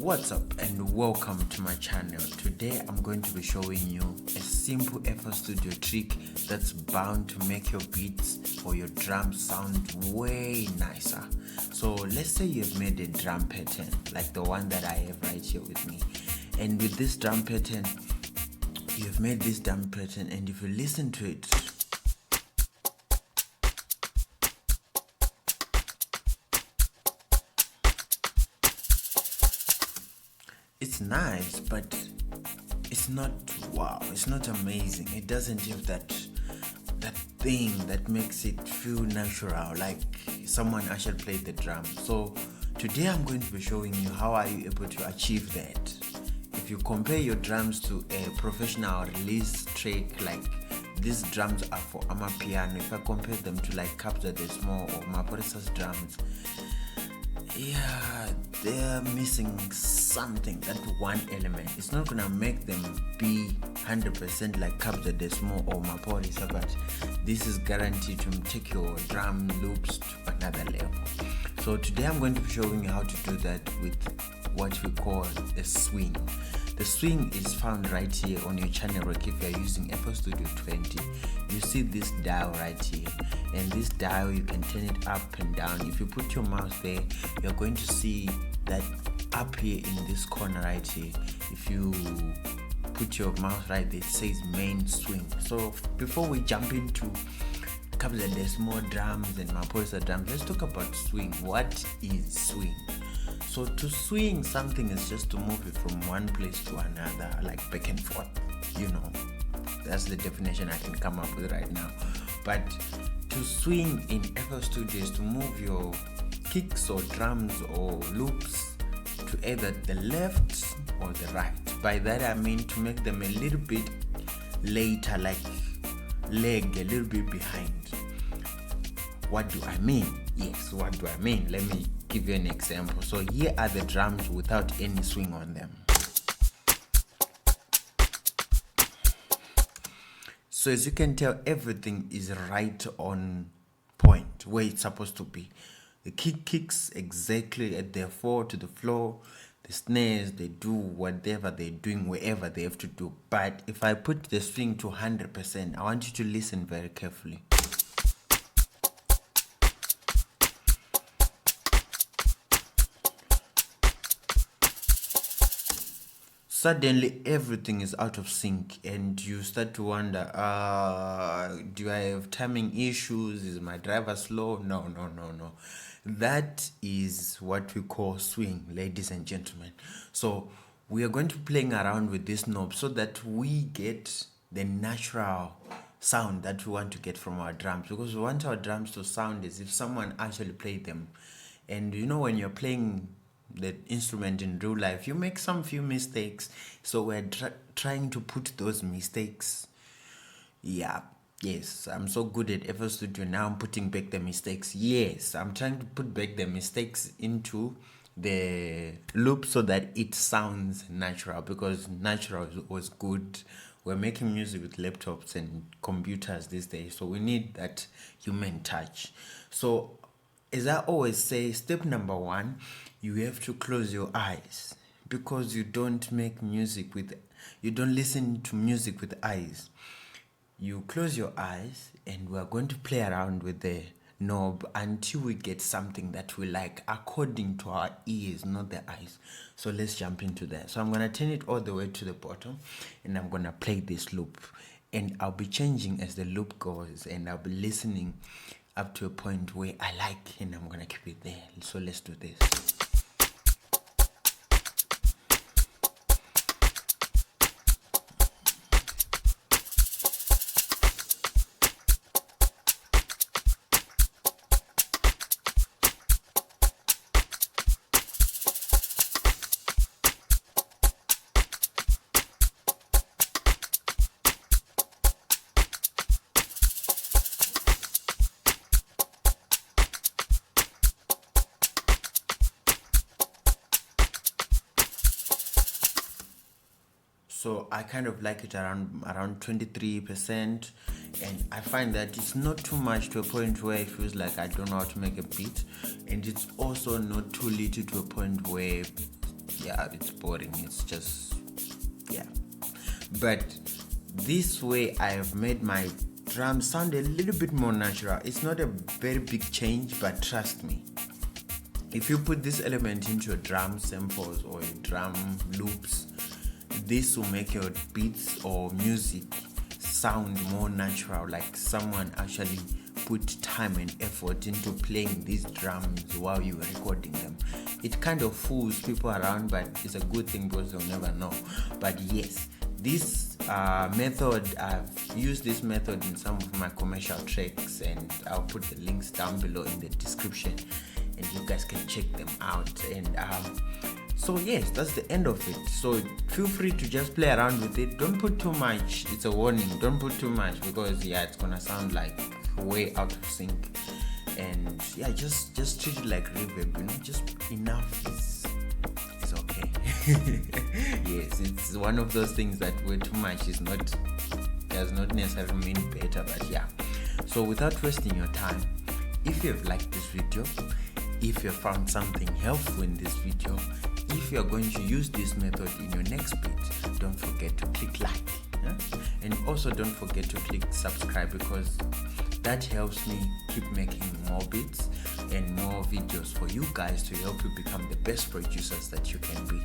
What's up and welcome to my channel. Today I'm going to be showing you a simple FL Studio trick that's bound to make your beats or your drums sound way nicer. So let's say you've made a drum pattern like the one that I have right here with me, and with this drum pattern you've made this drum pattern, and if you listen to it, it's nice, but it's not wow, it's not amazing. It doesn't have that thing that makes it feel natural, like someone actually played the drum. So today I'm going to be showing you how are you able to achieve that. If you compare your drums to a professional release track, like these drums are for Amapiano, if I compare them to like Capture the Small or Maporisa's drums, yeah, they're missing something, that one element. It's not gonna make them be 100% like Capture the Small or Maporisa, but this is guaranteed to take your drum loops to another level. So today I'm going to be showing you how to do that with what we call a swing. The swing is found right here on your channel rack. If you're using FL Studio 20, you see this dial right here, and this dial you can turn it up and down. If you put your mouse there, you're going to see that up here in this corner right here, if you put your mouse right there, it says main swing. So before we jump into Capture the Small drums and Maporisa drums, let's talk about swing. What is swing? So to swing something is just to move it from one place to another, like back and forth. You know, that's the definition I can come up with right now. But to swing in FL Studio is to move your kicks or drums or loops to either the left or the right. By that I mean to make them a little bit later, like leg a little bit behind. What do I mean? Yes, what do I mean? Let me give you an example. So here are the drums without any swing on them. So as you can tell, everything is right on point where it's supposed to be. The kick kicks exactly at their fall to the floor. The snares, they do whatever they're doing wherever they have to do. But if I put the swing to 100%, I want you to listen very carefully. Suddenly everything is out of sync and you start to wonder, do I have timing issues? Is my driver slow? No. That is what we call swing, ladies and gentlemen. So we are going to be playing around with this knob so that we get the natural sound that we want to get from our drums, because we want our drums to sound as if someone actually played them. And you know, when you're playing the instrument in real life, you make some few mistakes, so we're trying to put those mistakes. Yes, I'm so good at FL Studio now. I'm putting back the mistakes. Yes, I'm trying to put back the mistakes into the loop so that it sounds natural, because natural was good. We're making music with laptops and computers these days, so we need that human touch. So as I always say, step number one, you have to close your eyes, because you don't listen to music with eyes. You close your eyes and we're going to play around with the knob until we get something that we like according to our ears, not the eyes. So let's jump into that. So I'm going to turn it all the way to the bottom and I'm going to play this loop, and I'll be changing as the loop goes, and I'll be listening up to a point where I like, and I'm gonna keep it there. So let's do this. So I kind of like it around 23%, and I find that it's not too much to a point where it feels like I don't know how to make a beat, and it's also not too little to a point where yeah, it's boring. It's just, yeah. But this way I have made my drums sound a little bit more natural. It's not a very big change, but trust me, if you put this element into your drum samples or your drum loops, this will make your beats or music sound more natural, like someone actually put time and effort into playing these drums while you were recording them. It kind of fools people around, but it's a good thing because they'll never know. But yes, this method, I've used this method in some of my commercial tracks, and I'll put the links down below in the description, and you guys can check them out. And so yes, that's the end of it. So feel free to just play around with it. Don't put too much. It's a warning, don't put too much, because yeah, it's gonna sound like way out of sync. And yeah, just treat it like reverb, you know, just enough is okay. Yes, it's one of those things that way too much does not necessarily mean better. But yeah, so without wasting your time, if you have liked this video, if you found something helpful in this video, if you're going to use this method in your next beat, don't forget to click like, yeah? And also don't forget to click subscribe, because that helps me keep making more beats and more videos for you guys to help you become the best producers that you can be.